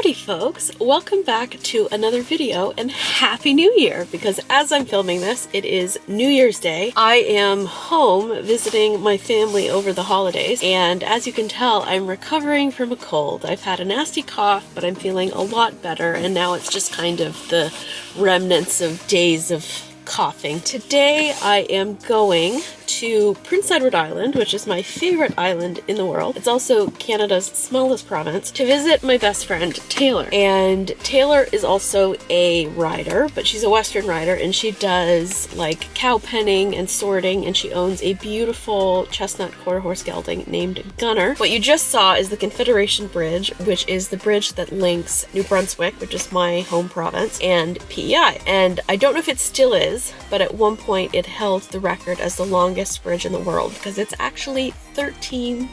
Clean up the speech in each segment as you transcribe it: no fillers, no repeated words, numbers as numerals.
Howdy folks, welcome back to another video and Happy New Year, because as I'm filming this, it is New Year's Day. I am home visiting my family over the holidays, and as you can tell, I'm recovering from a cold. I've had a nasty cough, but I'm feeling a lot better, and now it's just kind of the remnants of days of coughing. Today I am going to Prince Edward Island, which is my favorite island in the world. It's also Canada's smallest province, to visit my best friend Taylor. And Taylor is also a rider, but she's a Western rider, and she does like cow penning and sorting, and she owns a beautiful chestnut quarter horse gelding named Gunner. What you just saw is the Confederation Bridge, which is the bridge that links New Brunswick, which is my home province, and PEI. And I don't know if it still is, but at one point it held the record as the longest bridge in the world, because it's actually 13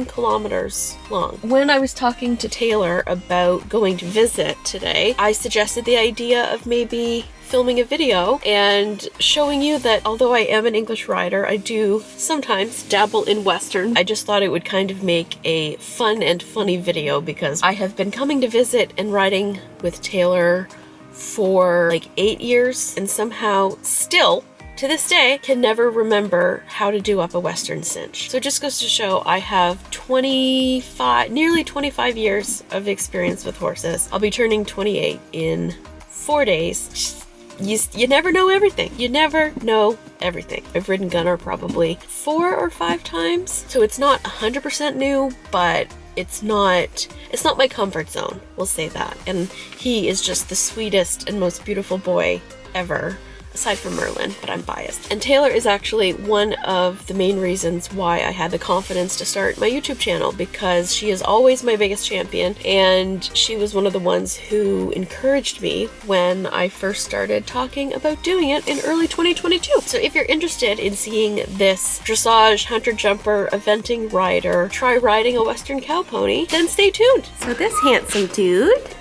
kilometers long. When I was talking to Taylor about going to visit today, I suggested the idea of maybe filming a video and showing you that although I am an English rider, I do sometimes dabble in Western. I just thought it would kind of make a fun and funny video, because I have been coming to visit and riding with Taylor for like 8 years, and somehow still to this day can never remember how to do up a Western cinch. So it just goes to show I have nearly 25 years of experience with horses. I'll be turning 28 in 4 days. You never know everything. You never know everything. I've ridden Gunner probably 4 or 5 times, so it's not 100% new, but it's not my comfort zone, we'll say that. And he is just the sweetest and most beautiful boy ever, aside from Merlin, but I'm biased. And Taylor is actually one of the main reasons why I had the confidence to start my YouTube channel, because she is always my biggest champion, and she was one of the ones who encouraged me when I first started talking about doing it in early 2022. So if you're interested in seeing this dressage, hunter jumper, eventing rider try riding a Western cow pony, then stay tuned. So this handsome dude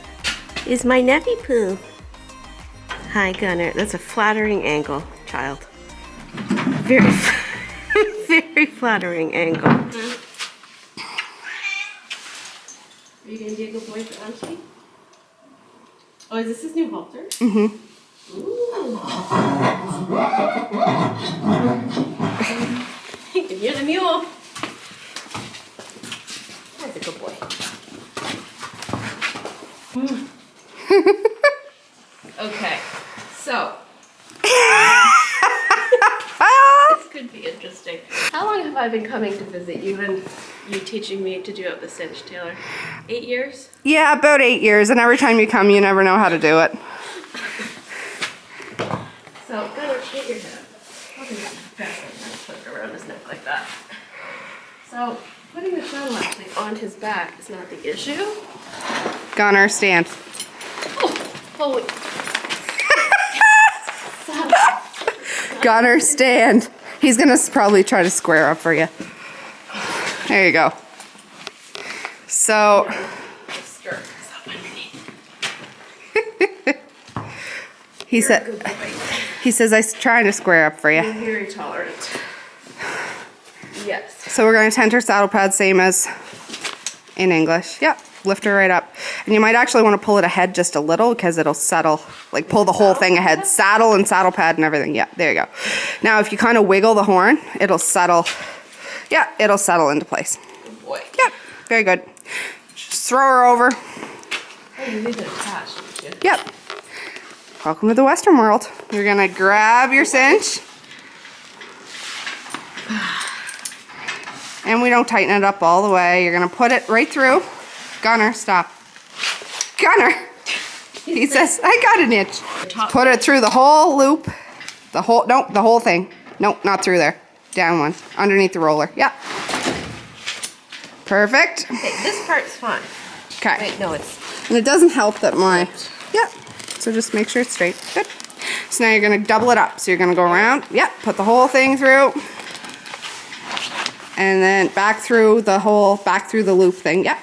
is my Neppy Poo. Hi, Gunner. That's a flattering angle, child. Very, very flattering angle. Are you going to be a good boy for Auntie? Oh, is this his new halter? Mm-hmm. Ooh. You can hear the mule. That's a good boy. Okay. So, this could be interesting. How long have I been coming to visit you and you teaching me to do up the cinch, Taylor? 8 years? Yeah, about 8 years, and every time you come, you never know how to do it. So, Gunner, get your head. Put it around his neck like that. So, putting the saddle actually on his back is not the issue. Gunner, stand. Oh, holy. Gunner, stand. He's gonna probably try to square up for you. There you go. So. He says I'm trying to square up for you. You're very tolerant. Yes. So we're going to tense her saddle pad, same as in English. Yep. Lift her right up. And you might actually want to pull it ahead just a little, because it'll settle, like pull the whole thing ahead. Saddle and saddle pad and everything. Yeah, there you go. Now if you kind of wiggle the horn, it'll settle. Yeah, it'll settle into place. Good boy. Yep, very good. Just throw her over. Oh, you leave it attached, don't you? Yep. Welcome to the Western world. You're going to grab your cinch. And we don't tighten it up all the way. You're going to put it right through. Gunner, stop. Gunner! He says, I got an itch. Put it through the whole loop. The whole thing. Nope, not through there. Down one. Underneath the roller. Yeah. Perfect. Okay, this part's fine. Okay. Wait, no, it's... And it doesn't help that my... Yeah. So just make sure it's straight. Good. So now you're going to double it up. So you're going to go around. Yep. Put the whole thing through. And then back through the loop thing. Yep.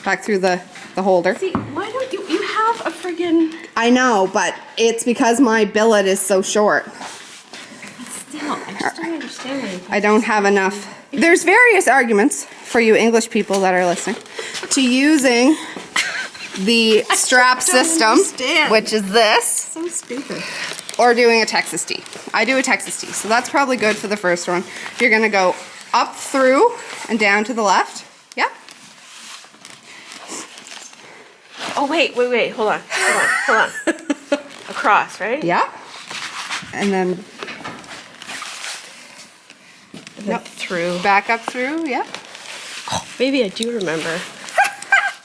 Back through the holder. See, why don't you have a friggin... I know, but it's because my billet is so short. But still, I just don't understand why I don't have enough. There's various arguments for you English people that are listening to using the strap system, understand. which is this, So stupid. or doing a Texas T. I do a Texas T, so that's probably good for the first one. You're gonna go up through and down to the left. Yeah. Oh, wait. Hold on. Across, right? Yeah. And then Through. back up through, yeah. Oh, maybe I do remember.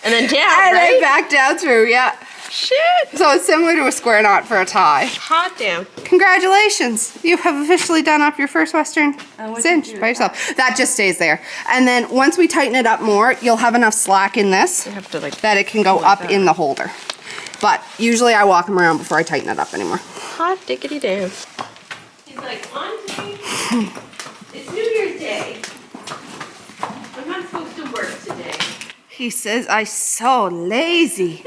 And then down, And right? then back down through, yeah. Shit. So it's similar to a square knot for a tie. Hot damn. Congratulations! You have officially done up your first Western what'd cinch you do by with yourself. That just stays there. And then once we tighten it up more, you'll have enough slack in this You have to like that it can go like up that. in the holder. But usually I walk them around before I tighten it up anymore. hot diggity damn. He's like, Auntie, it's New Year's Day. I'm not supposed to work today. He says, I'm so lazy.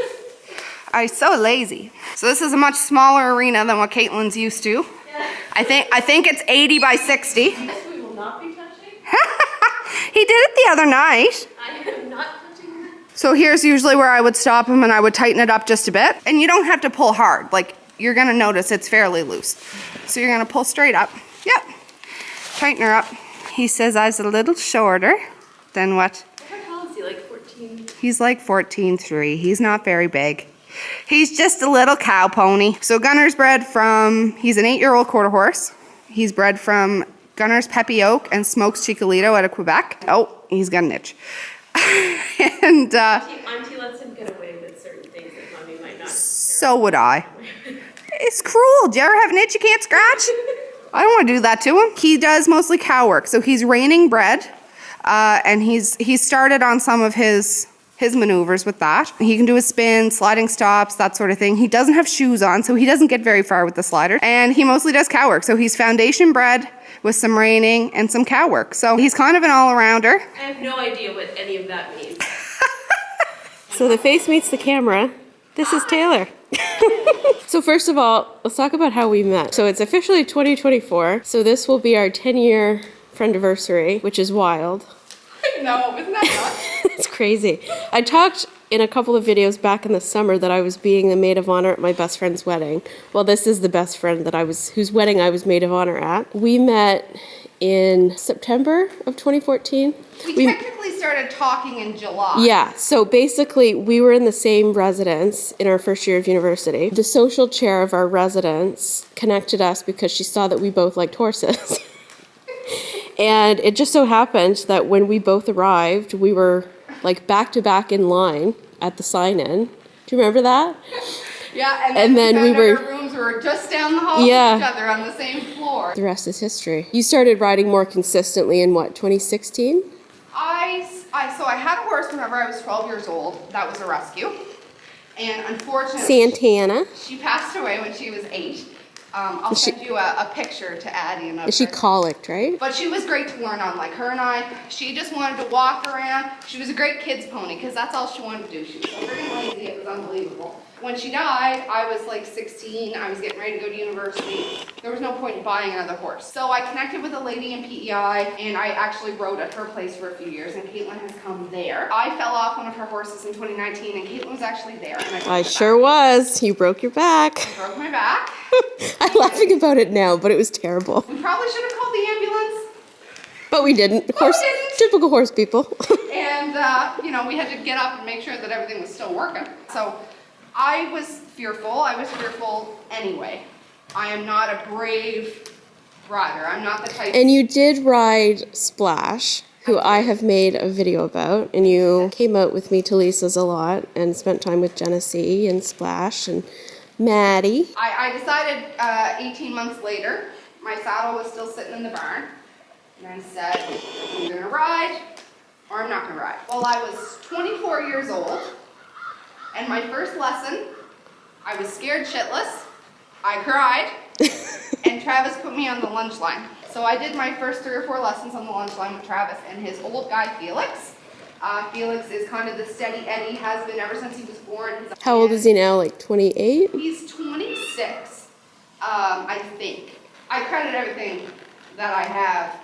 I'm so lazy. So this is a much smaller arena than what Kaitlyn's used to. Yeah. I think it's 80 by 60. This we will not be touching. He did it the other night. I am not touching that. So here's usually where I would stop him and I would tighten it up just a bit. And you don't have to pull hard. Like, you're gonna notice it's fairly loose. So you're gonna pull straight up. Yep. Tighten her up. He says I was a little shorter than what? How tall is he? Like 14? He's like 14.3. He's not very big. He's just a little cow pony. So Gunner's bred from, he's an 8-year-old quarter horse. He's bred from Gunner's Peppy Oak and Smokes Chicolito out of Quebec. Oh, he's got an itch. And Auntie lets him get away with certain things that Mommy might not. so would I. It's cruel. Do you ever have an itch you can't scratch? I don't want to do that to him. He does mostly cow work. So he's reining bred. And he's started on some of his maneuvers with that. He can do a spin, sliding stops, that sort of thing. He doesn't have shoes on, so he doesn't get very far with the slider. And he mostly does cow work. So he's foundation bred with some reining and some cow work. So he's kind of an all-arounder. I have no idea what any of that means. So the face meets the camera. This is Taylor. So first of all, let's talk about how we met. So it's officially 2024. So this will be our 10-year friendiversary, which is wild. No, isn't that nuts? It's crazy. I talked in a couple of videos back in the summer that I was being the maid of honor at my best friend's wedding. Well, this is the best friend that whose wedding I was maid of honor at. We met in September of 2014. We technically started talking in July. Yeah, so basically we were in the same residence in our first year of university. The social chair of our residence connected us because she saw that we both liked horses. And it just so happened that when we both arrived, we were like back to back in line at the sign-in. Do you remember that? Yeah, And then we were- our rooms were just down the hall Yeah. from each other on the same floor. The rest is history. You started riding more consistently in what, 2016? So I had a horse whenever I was 12 years old. That was a rescue. And unfortunately, Santana. she passed away when she was 8. I'll send you a picture to Addie. And Is she colicked, right? But she was great to learn on. Like her and I, she just wanted to walk around. She was a great kid's pony because that's all she wanted to do. She was so freaking lazy, it was unbelievable. When she died, I was like 16. I was getting ready to go to university. There was no point in buying another horse. So I connected with a lady in PEI, and I actually rode at her place for a few years, and Kaitlyn has come there. I fell off one of her horses in 2019, and Kaitlyn was actually there. And I sure was. You broke your back. I broke my back. I'm laughing about it now, but it was terrible. We probably should have called the ambulance. But we didn't. we didn't. Typical horse people. And, we had to get up and make sure that everything was still working. So I was fearful. I was fearful anyway. I am not a brave rider. I'm not the type. And you did ride Splash, who I have made a video about, and you came out with me to Lisa's a lot and spent time with Genesee and Splash and Maddie. I decided 18 months later, my saddle was still sitting in the barn, and I said, I'm gonna ride or I'm not gonna ride. Well, I was 24 years old, and my first lesson, I was scared shitless, I cried, and Travis put me on the lunch line. So I did my first 3 or 4 lessons on the lunch line with Travis and his old guy, Felix. Felix is kind of the steady Eddie, has been ever since he was born. How old is he now, like 28? He's 26, I think. I credit everything that I have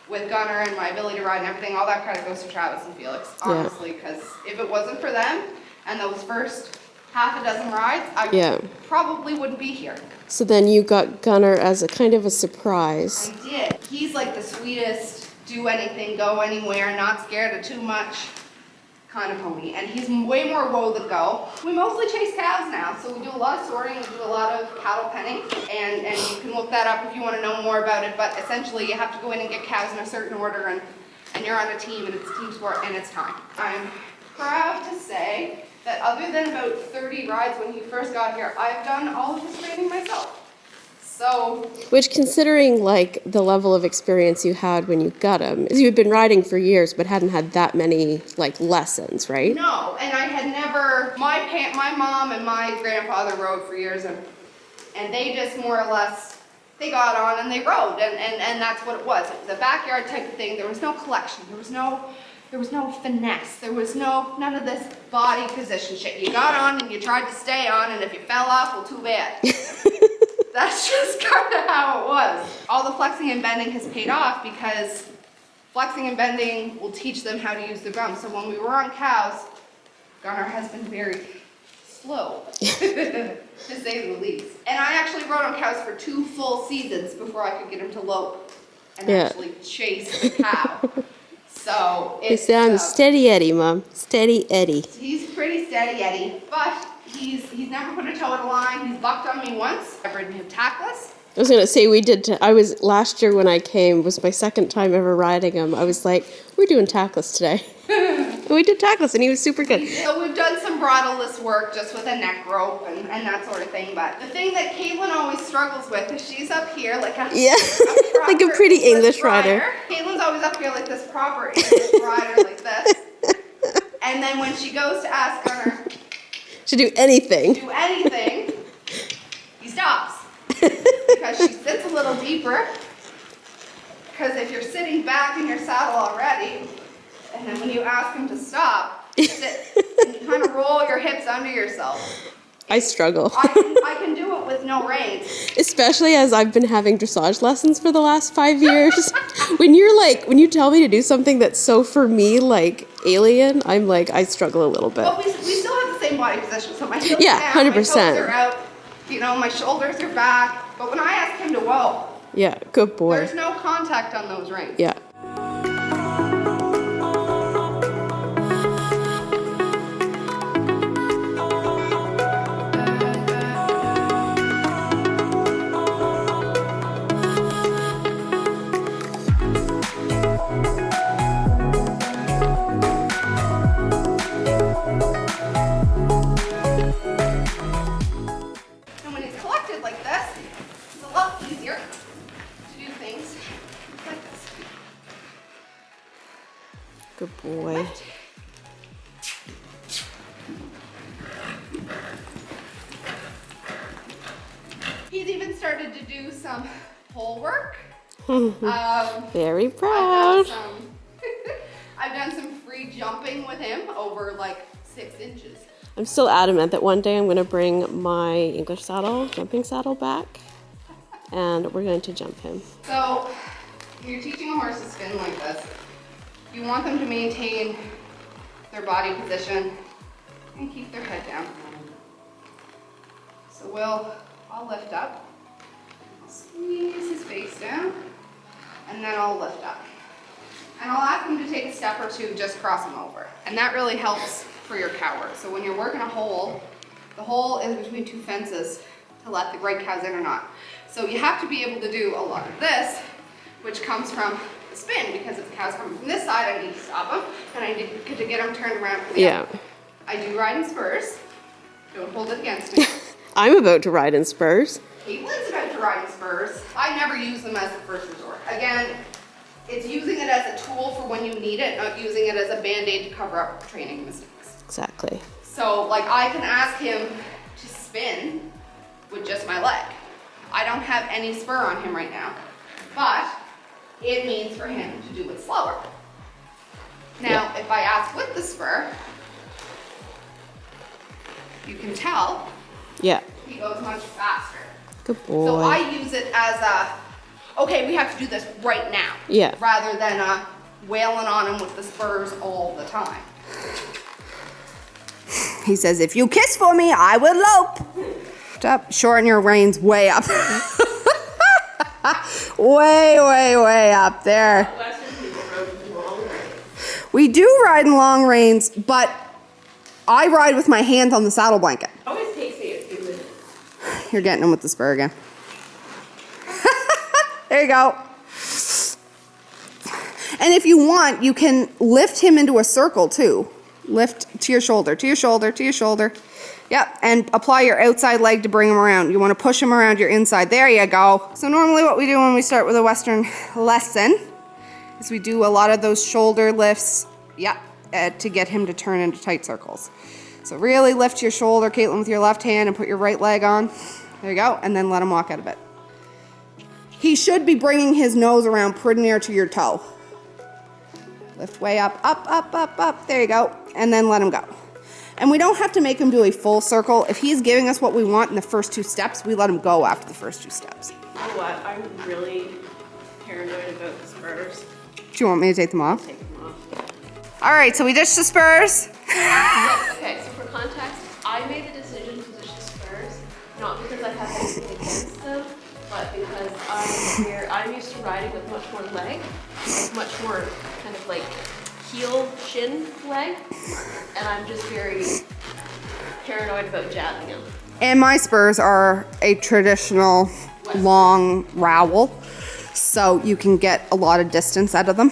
with Gunner and my ability to ride and everything, all that credit goes to Travis and Felix, honestly, because if it wasn't for them, and those first half a dozen rides, I probably wouldn't be here. So then you got Gunner as a kind of a surprise. I did. He's like the sweetest, do anything, go anywhere, not scared of too much kind of pony. And he's way more whoa than go. We mostly chase calves now, so we do a lot of sorting, we do a lot of cattle penning, and you can look that up if you want to know more about it, but essentially you have to go in and get calves in a certain order, and you're on a team, and it's a team sport, and it's time. I'm proud to say that other than about 30 rides when he first got here, I've done all of his training myself. So, which, considering like the level of experience you had when you got him, you had been riding for years but hadn't had that many like lessons, right? No, and I had never. My mom and my grandfather rode for years, and they just more or less they got on and they rode, and that's what it was. It was a backyard type of thing. There was no collection. There was no finesse. There was none of this body position shit. You got on and you tried to stay on, and if you fell off, well, too bad. That's just kind of how it was. All the flexing and bending has paid off because flexing and bending will teach them how to use the drum. So when we were on cows, Gunnar has been very slow, to say the least. And I actually rode on cows for 2 full seasons before I could get him to lope and actually chase the cow. So it's... I'm steady Eddie, Mom. Steady Eddie. He's pretty steady Eddie, but he's never put a toe in a line. He's bucked on me once. I've ridden him tackless. I was going to say I was last year when I came, was my second time ever riding him. I was like, we're doing tackless today. And we did tackless and he was super good. So we've done some bridleless work just with a neck rope and that sort of thing. But the thing that Kaitlyn always struggles with is she's up here like a like a pretty English rider. Kaitlyn's always up here like this proper English rider like this. And then when she goes to ask Gunnar to do anything, he stops. Because she sits a little deeper. Because if you're sitting back in your saddle already, and then when you ask him to stop, sit and you kind of roll your hips under yourself. I struggle. I can do it with no reins. Especially as I've been having dressage lessons for the last 5 years. when you tell me to do something that's so for me like alien, I'm like, I struggle a little bit. But we still have the same body position, so my heels yeah, are down, 100%. my toes are out, my shoulders are back. But when I ask him to whoa, yeah, good boy. There's no contact on those reins. Yeah. Good boy. He's even started to do some pole work. Very proud. I've done some free jumping with him over like 6 inches. I'm still adamant that one day I'm going to bring my English jumping saddle back, and we're going to jump him. So, when you're teaching a horse to spin like this, you want them to maintain their body position and keep their head down. So I'll lift up, I'll squeeze his face down, and then I'll lift up. And I'll ask him to take a step or two, just cross him over. And that really helps for your cow work. So when you're working a hole, the hole is between 2 fences to let the right cows in or not. So you have to be able to do a lot of this, which comes from the spin, because if the cow's coming from this side, I need to stop him, and I need to get him turned around for the other. I do ride in spurs. Don't hold it against me. I'm about to ride in spurs. Kaitlyn's about to ride in spurs. I never use them as a first resort. Again, it's using it as a tool for when you need it, not using it as a band-aid to cover up training mistakes. Exactly. So, like, I can ask him to spin with just my leg. I don't have any spur on him right now, but it means for him to do it slower. Now, if I ask with the spur, you can tell he goes much faster. Good boy. So I use it as okay, we have to do this right now. Yeah. Rather than wailing on him with the spurs all the time. He says, if you kiss for me, I will lope. Up, shorten your reins way up. way up there. We do ride in long reins, but I ride with my hands on the saddle blanket. It always takes me a few minutes. You're getting him with the spur again. There you go. And if you want, you can lift him into a circle too. Lift to your shoulder, to your shoulder, to your shoulder. Yep, and apply your outside leg to bring him around. You want to push him around your inside. There you go. So normally what we do when we start with a Western lesson is we do a lot of those shoulder lifts, to get him to turn into tight circles. So really lift your shoulder, Kaitlyn, with your left hand and put your right leg on. There you go, and then let him walk out of it. He should be bringing his nose around pretty near to your toe. Lift way up, up. There you go. And then let him go. And we don't have to make him do a full circle. If he's giving us what we want in the first 2 steps, we let him go after the first 2 steps. You know what? I'm really paranoid about the spurs. Do you want me to take them off? Take them off. All right, so we ditched the spurs. Okay, so for context, I made the decision to ditch the spurs, not because I have anything against them, but because I'm used to riding with much more leg, like much more kind of like heel shin leg, and I'm just very paranoid about jabbing them. And my spurs are a traditional long rowel, so you can get a lot of distance out of them.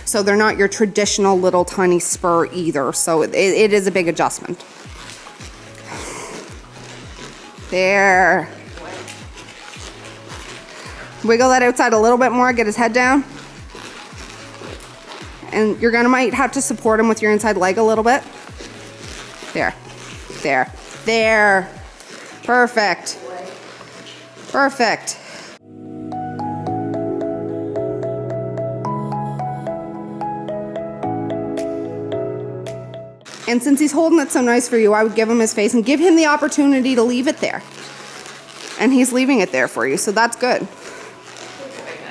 So they're not your traditional little tiny spur either, so it is a big adjustment. There. Wiggle that outside a little bit more, get his head down. And you're gonna might have to support him with your inside leg a little bit. There. Perfect. Perfect. And since he's holding it so nice for you, I would give him his face and give him the opportunity to leave it there. And he's leaving it there for you, so that's good.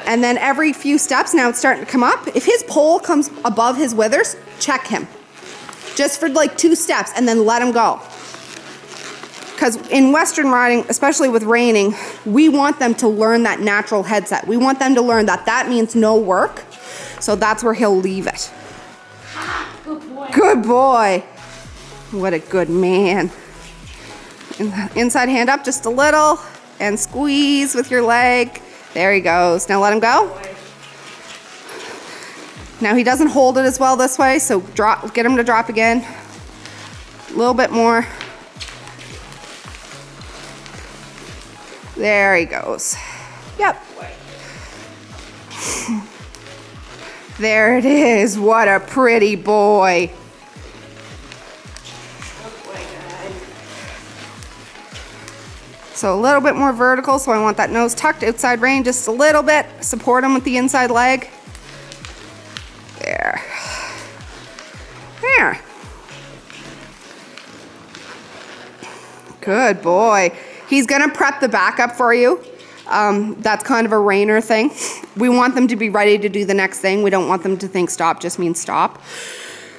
And then every few steps, now it's starting to come up. If his pole comes above his withers, check him. Just for like 2 steps and then let him go. Because in Western riding, especially with reining, we want them to learn that natural headset. We want them to learn that that means no work. So that's where he'll leave it. Good boy. Good boy. What a good man. Inside hand up just a little and squeeze with your leg. There he goes. Now let him go. Now he doesn't hold it as well this way, so get him to drop again. A little bit more. There he goes. Yep. There it is. What a pretty boy. So a little bit more vertical, so I want that nose tucked, outside rein just a little bit. Support him with the inside leg. There. There. Good boy. He's gonna prep the back up for you. That's kind of a reiner thing. We want them to be ready to do the next thing. We don't want them to think stop just means stop.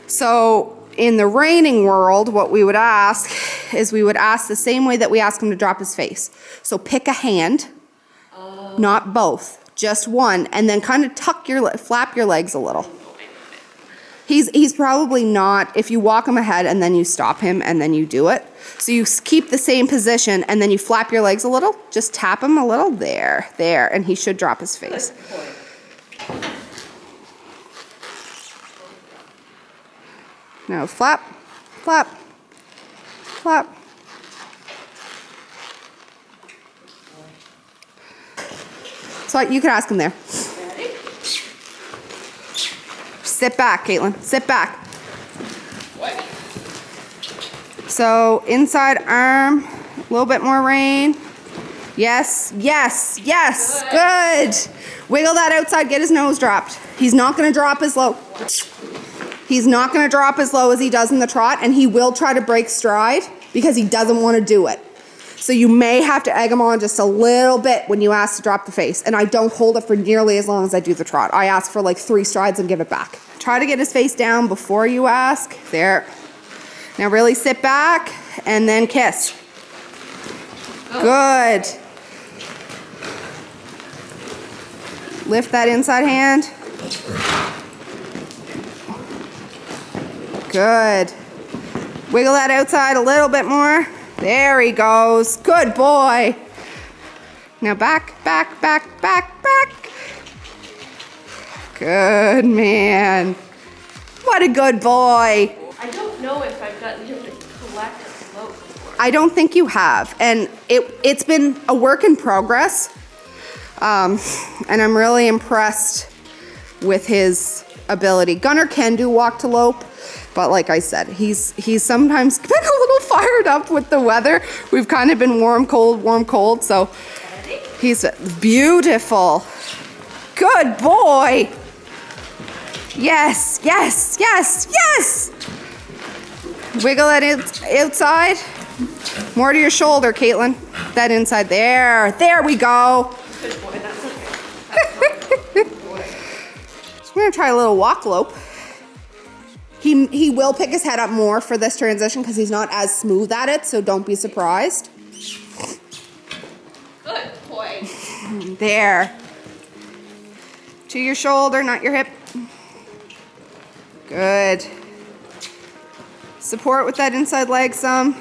So in the reining world, what we would ask is we would ask the same way that we ask him to drop his face. So pick a hand, not both, just one, and then kind of flap your legs a little. He's probably not, if you walk him ahead and then you stop him and then you do it. So you keep the same position and then you flap your legs a little, just tap him a little, there, and he should drop his face. Now flap, flap, flap. So you could ask him there. Ready? Sit back, Kaitlyn, sit back. So inside arm, a little bit more rein. Yes, yes, yes, good. Wiggle that outside, get his nose dropped. He's not gonna drop as low. He's not gonna drop as low as he does in the trot, and he will try to break stride because he doesn't wanna do it. So you may have to egg him on just a little bit when you ask to drop the face. And I don't hold it for nearly as long as I do the trot. I ask for like 3 strides and give it back. Try to get his face down before you ask. There. Now really sit back and then kiss. Good. Lift that inside hand. Good. Wiggle that outside a little bit more. There he goes. Good boy. Now back, back, back, back, back. Good man. What a good boy. I don't know if I've gotten him to collect a float before. I don't think you have. And it's been a work in progress. And I'm really impressed with his ability. Gunner can do walk to lope, but like I said, he's sometimes been a little fired up with the weather. We've kind of been warm, cold, so he's beautiful. Good boy. Yes, yes, yes, yes. Wiggle that outside. More to your shoulder, Kaitlyn. That inside there. There we go. Good boy, that's okay. So we're gonna try a little walk lope. He will pick his head up more for this transition because he's not as smooth at it, so don't be surprised. Good boy. There. To your shoulder, not your hip. Good. Support with that inside leg some.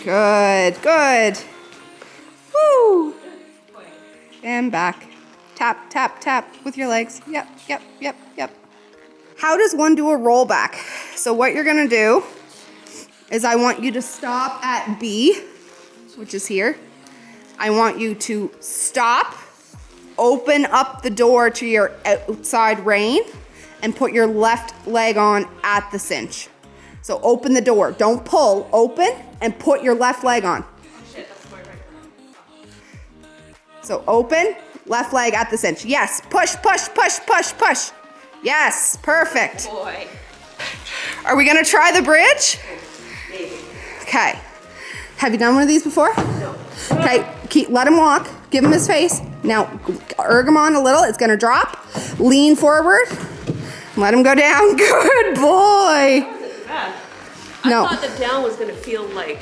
Good, good. Woo! And back. Tap, tap, tap with your legs. Yep, yep, yep, yep. How does one do a rollback? So what you're gonna do is I want you to stop at B, which is here. I want you to stop, open up the door to your outside rein, and put your left leg on at the cinch. So open the door, don't pull, open and put your left leg on. Shit, that's my right. So open, left leg at the cinch. Yes, push, push, push, push, push. Yes, perfect. Boy. Are we gonna try the bridge? Maybe. Okay. Have you done one of these before? No. Okay, let him walk. Give him his face. Now, erg him on a little. It's gonna drop. Lean forward. Let him go down. Good boy. That wasn't bad. No. I thought the down was gonna feel like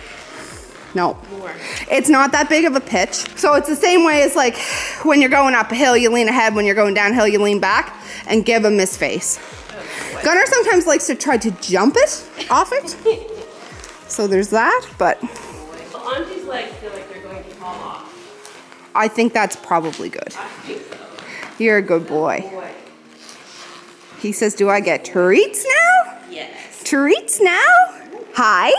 No. more. It's not that big of a pitch. So it's the same way as like when you're going up a hill, you lean ahead. When you're going downhill, you lean back and give him his face. Oh, Gunner sometimes likes to try to jump it off it. So there's that, but Well, Auntie's legs feel like they're going to fall off. I think that's probably good. I think so. You're a good boy. Boy. He says, do I get treats now? Yes. Treats now? Hi?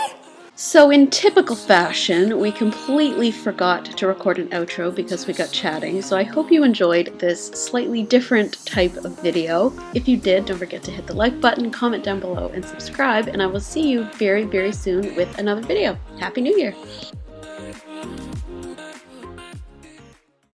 So in typical fashion, we completely forgot to record an outro because we got chatting, so I hope you enjoyed this slightly different type of video. If you did, don't forget to hit the like button, comment down below, and subscribe, and I will see you very, very soon with another video. Happy New Year!